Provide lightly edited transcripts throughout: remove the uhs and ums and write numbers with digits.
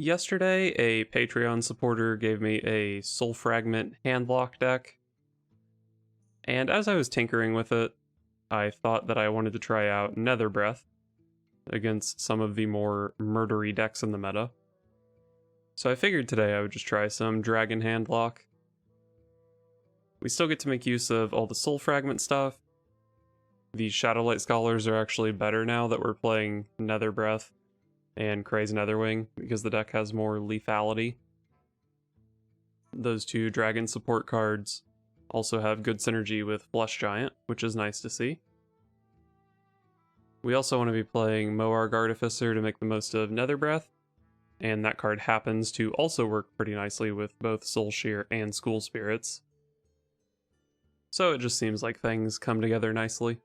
Yesterday, a Patreon supporter gave me a Soul Fragment Handlock deck, and as I was tinkering with it, I thought that I wanted to try out Nether Breath against some of the more murdery decks in the meta. So I figured today I would just try some Dragon Handlock. We still get to make use of all the Soul Fragment stuff. The Shadowlight Scholars are actually better now that we're playing Nether Breath and Craze Netherwing, because the deck has more lethality. Those two dragon support cards also have good synergy with Flesh Giant, which is nice to see. We also want to be playing Moarg Artificer to make the most of Nether Breath, and that card happens to also work pretty nicely with both Soul Shear and School Spirits. So it just seems like things come together nicely.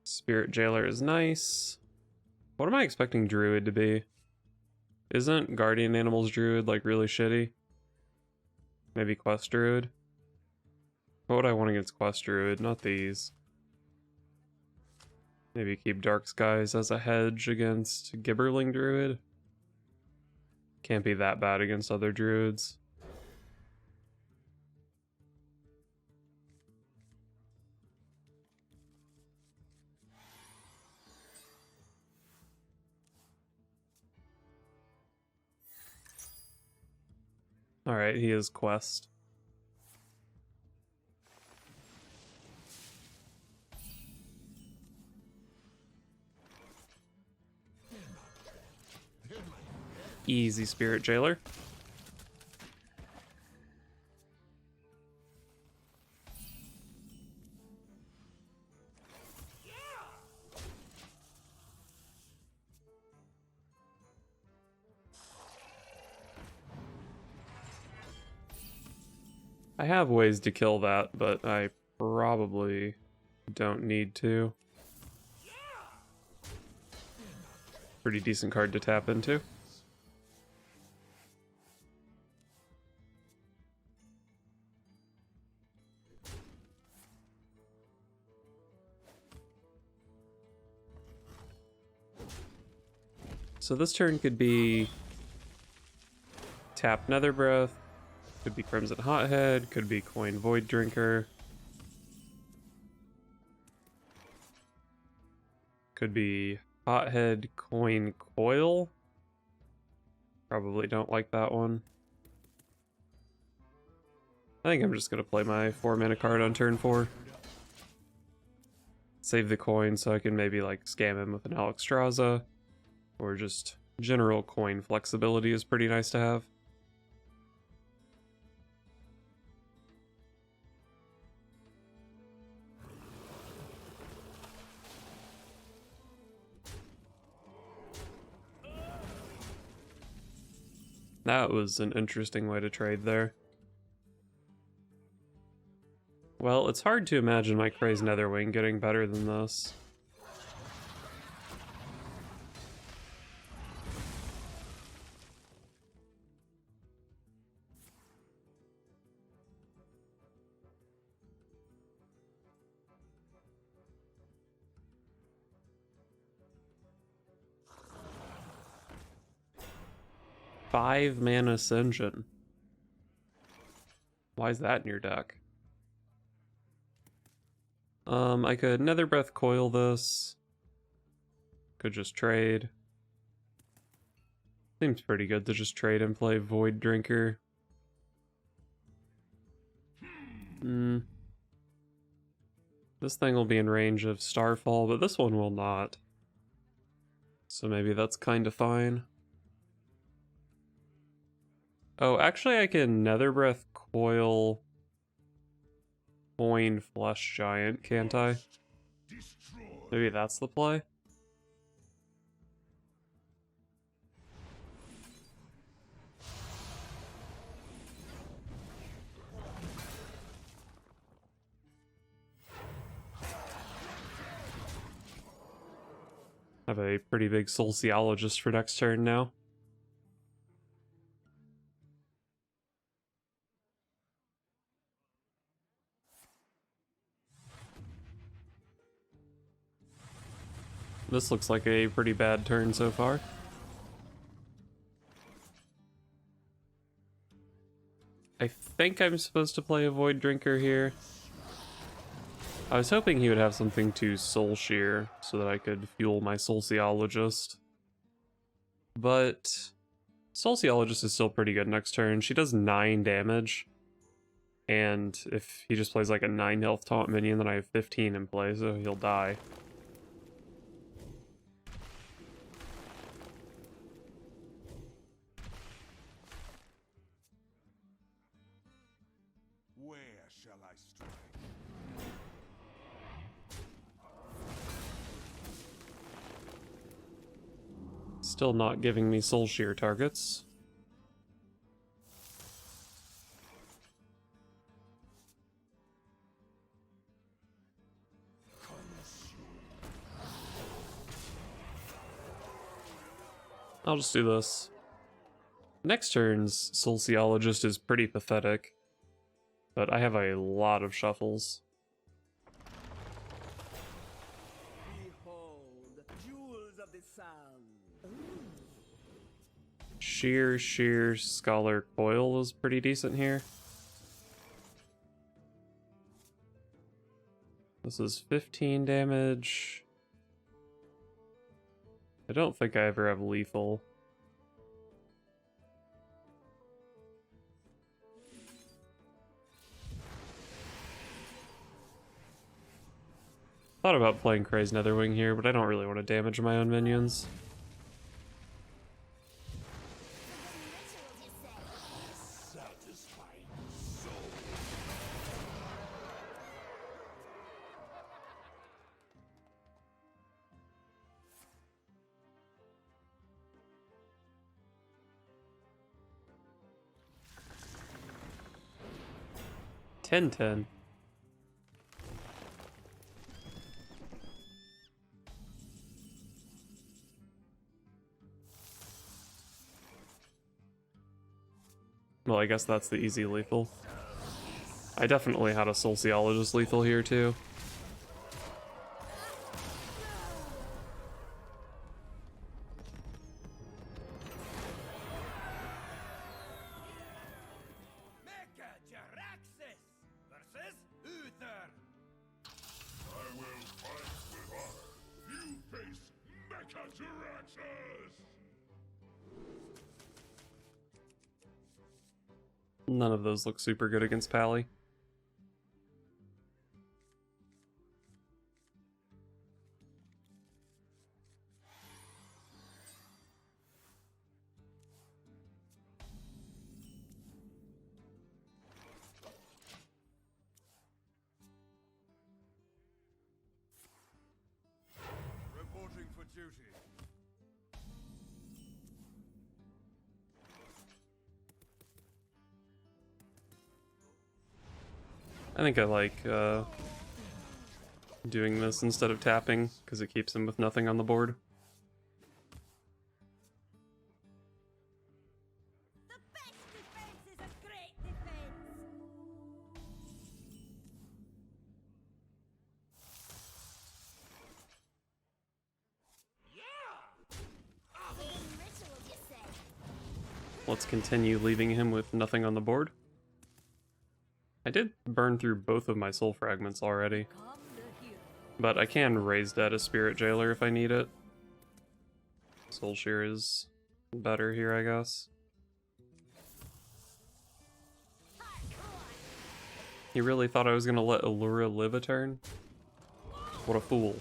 Spirit Jailer is nice. What am I expecting Druid to be? Isn't Guardian Animals Druid like really shitty? Maybe Quest Druid? What would I want against Quest Druid? Not these. Maybe keep Dark Skies as a hedge against Gibberling Druid. Can't be that bad against other Druids. Alright, he is Quest. Easy Spirit Jailer. I have ways to kill that, but I probably don't need to. Pretty decent card to tap into. So this turn could be tap Nether Breath, could be Crimson Hothead, could be Coin Void Drinker, could be Hothead Coin Coil. Probably don't like that one. I think I'm just gonna play my 4-mana card on turn 4. Save the coin so I can maybe like scam him with an Alexstrasza, or just general coin flexibility is pretty nice to have. That was an interesting way to trade there. Well, it's hard to imagine my Craze Netherwing getting better than this. Five mana Ascension. Why is that in your deck? I could Nether Breath Coil this. Could just trade. Seems pretty good to just trade and play Void Drinker. This thing will be in range of Starfall, but this one will not. So maybe that's kind of fine. Oh, actually I can Nether Breath Coil Coin Flesh Giant, can't I? Maybe that's the play? I have a pretty big Sociologist for next turn now. This looks like a pretty bad turn so far. I think I'm supposed to play a Void Drinker here. I was hoping he would have something to Soul Shear so that I could fuel my Sociologist. But Sociologist is still pretty good next turn. She does 9 damage. And if he just plays like a 9 health taunt minion, then I have 15 in play, so he'll die. Where shall I strike? Still not giving me Soul Shear targets. I'll just do this. Next turn's Sociologist is pretty pathetic, but I have a lot of shuffles. Behold, jewels of the sun. Sheer Scholar Coil is pretty decent here. This is 15 damage. I don't think I ever have lethal. Thought about playing Crazed Netherwing here, but I don't really want to damage my own minions. Ten. Well, I guess that's the easy lethal. I definitely had a Sociologist lethal here too. None of those look super good against Pally. Reporting for duty. I think I like doing this instead of tapping, because it keeps him with nothing on the board. The best defense is a great defense. Beginning rituals, you say? Let's continue leaving him with nothing on the board. I did burn through both of my soul fragments already, Come the hero. but I can raise that as Spirit Jailer if I need it. Soul Shear is better here, I guess. He really thought I was gonna let Allura live a turn? What a fool.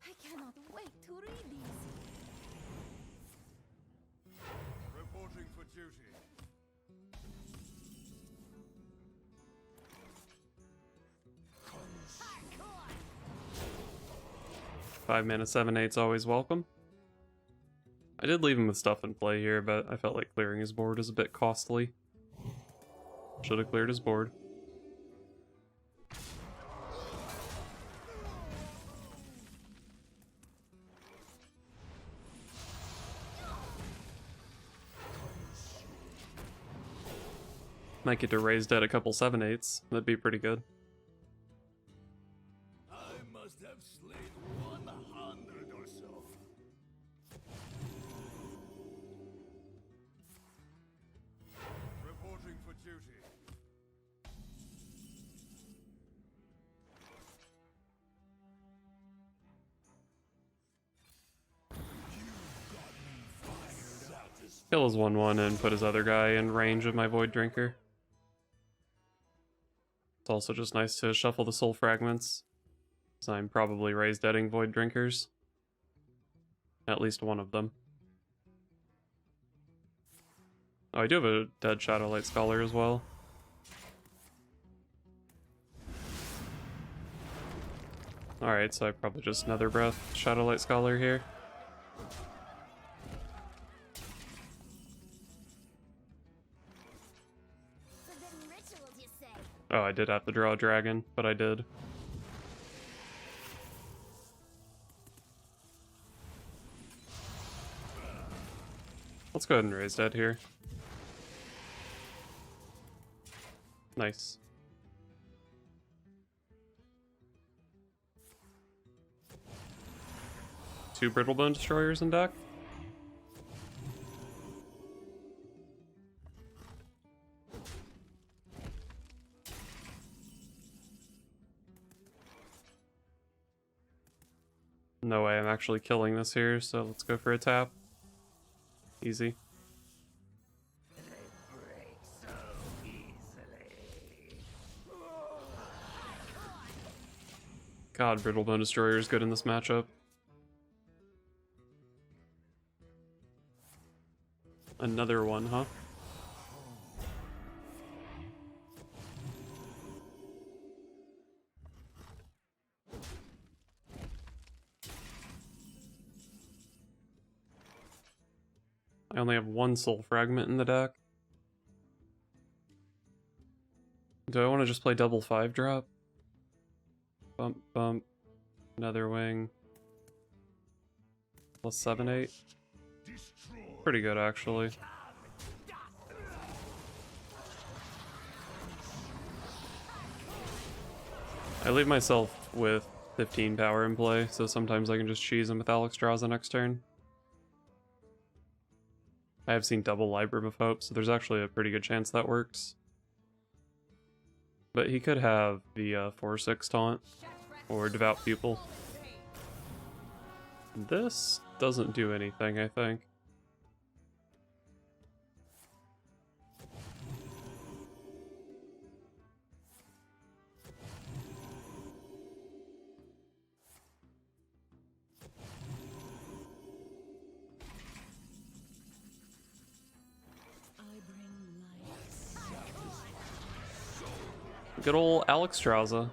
I cannot wait to read these. Reporting for duty. 5 mana 7/8's always welcome. I did leave him with stuff in play here, but I felt like clearing his board is a bit costly. Should have cleared his board. Might get to raise dead a couple 7/8. That'd be pretty good. I Kill his 1/1 and put his other guy in range of my Void Drinker. It's also just nice to shuffle the soul fragments, so I'm probably raised deading Void Drinkers. At least one of them. Oh, I do have a dead Shadowlight Scholar as well. Alright, so I probably just Nether Breath Shadowlight Scholar here. Forbidden rituals, you say? Oh, I did have to draw a dragon, but I did. Let's go ahead and raise dead here. Nice. Two Brittlebone Destroyers in deck. No way I'm actually killing this here, so let's go for a tap. Easy. God, Brittlebone Destroyer is good in this matchup. Another one, huh? I only have one soul fragment in the deck. Do I want to just play double 5-drop? Bump, bump, Nether Wing. Plus 7/8. Pretty good, actually. I leave myself with 15 power in play, so sometimes I can just cheese him with Alex draws the next turn. I have seen double Libram of Hope, so there's actually a pretty good chance that works. But he could have the 4/6 taunt or Devout Pupil. This doesn't do anything, I think. Good old Alex Strauza.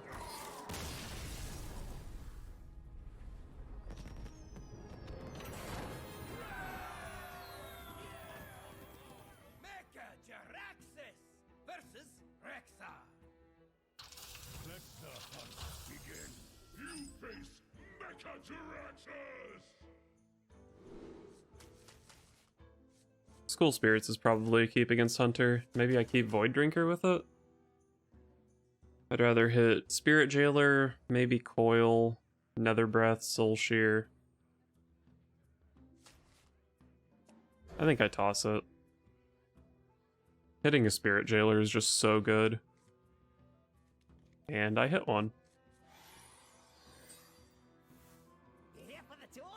Mecha Jaraxxus versus Rexa. Let the hunt begin. You face Mechajaraxxus! School Spirits is probably a keep against Hunter. Maybe I keep Void Drinker with it? I'd rather hit Spirit Jailer, maybe Coil, Nether Breath, Soul Shear. I think I toss it. Hitting a Spirit Jailer is just so good. And I hit one. You here for the tour?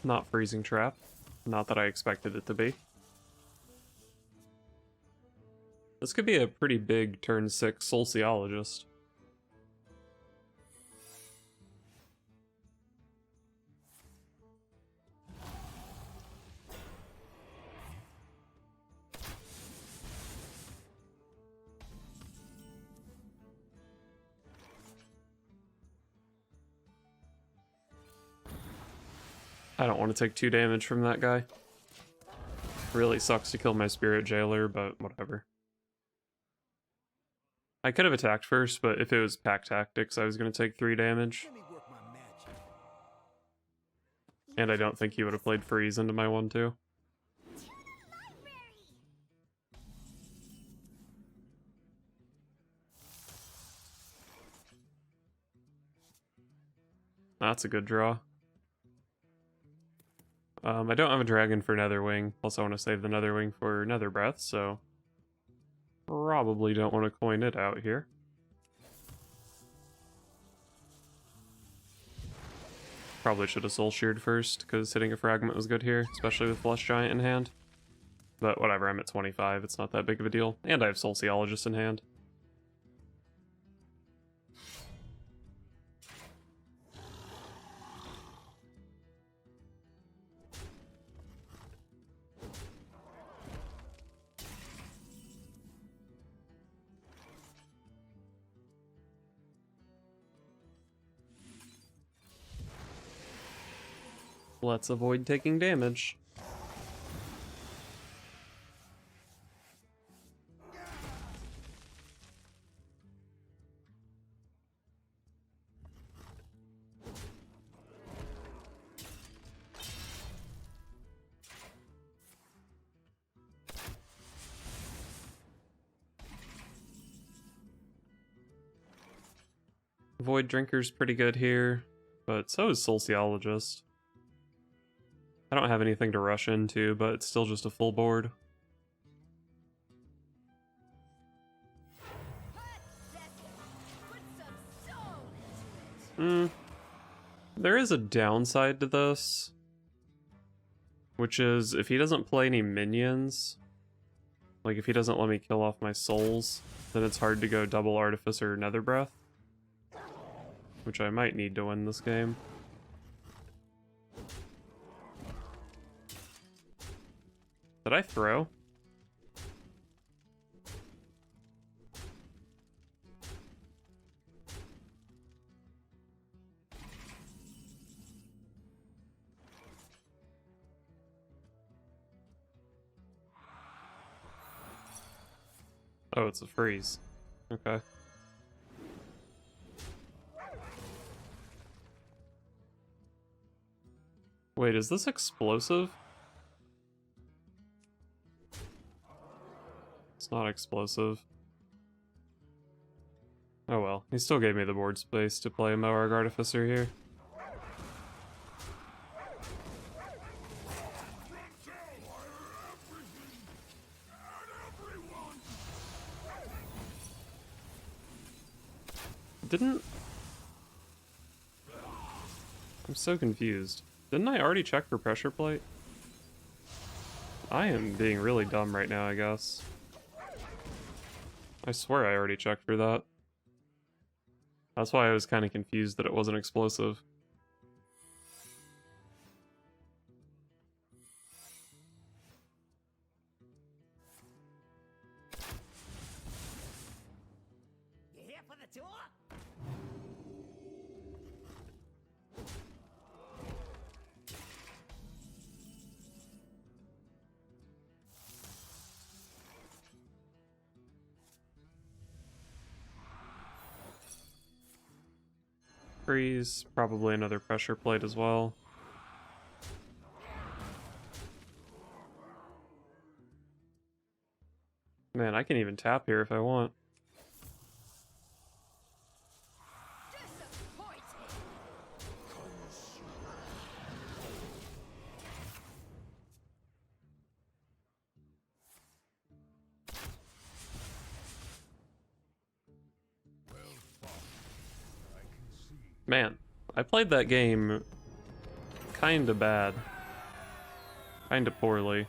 Not Freezing Trap. Not that I expected it to be. This could be a pretty big turn 6 Sociologist. I don't want to take 2 damage from that guy. Really sucks to kill my Spirit Jailer, but whatever. I could have attacked first, but if it was Pack Tactics, I was going to take 3 damage. Let me work my magic. And I don't think he would have played Freeze into my 1/2. That's a good draw. I don't have a dragon for Netherwing, plus I want to save the Netherwing for Nether Breath, so probably don't want to coin it out here. Probably should have Soul Sheared first, because hitting a Fragment was good here, especially with Flesh Giant in hand. But whatever, I'm at 25, it's not that big of a deal. And I have Sociologist in hand. Let's avoid taking damage. Void Drinker's pretty good here, but so is Sociologist. I don't have anything to rush into, but it's still just a full board. There is a downside to this, which is if he doesn't play any minions, like if he doesn't let me kill off my souls, then it's hard to go double Artificer Nether Breath, which I might need to win this game. Did I throw? Oh, it's a freeze. Okay. Wait, is this explosive? It's not explosive. Oh well, he still gave me the board space to play a Moarg Artificer here. Didn't... I'm so confused. Didn't I already check for pressure plate? I am being really dumb right now, I guess. I swear I already checked for that. That's why I was kind of confused that it wasn't explosive. You here for the tour? Freeze, probably another pressure plate as well. Man, I can even tap here if I want. Man, I played that game kinda bad. Kinda poorly.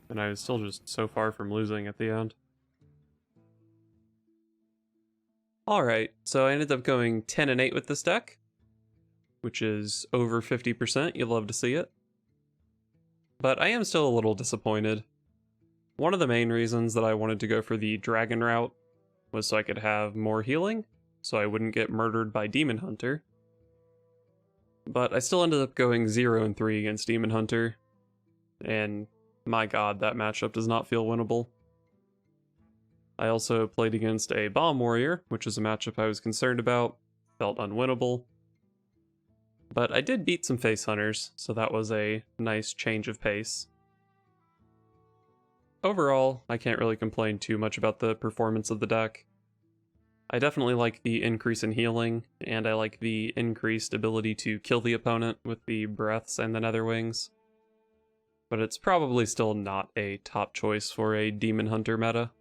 And I was still just so far from losing at the end. Alright, so I ended up going 10 and 8 with this deck, which is over 50%, you'll love to see it. But I am still a little disappointed. One of the main reasons that I wanted to go for the dragon route was so I could have more healing, so I wouldn't get murdered by Demon Hunter. But I still ended up going 0 and 3 against Demon Hunter, and my god, that matchup does not feel winnable. I also played against a Bomb Warrior, which is a matchup I was concerned about, felt unwinnable. But I did beat some Face Hunters, so that was a nice change of pace. Overall, I can't really complain too much about the performance of the deck. I definitely like the increase in healing, and I like the increased ability to kill the opponent with the breaths and the nether wings. But it's probably still not a top choice for a demon hunter meta.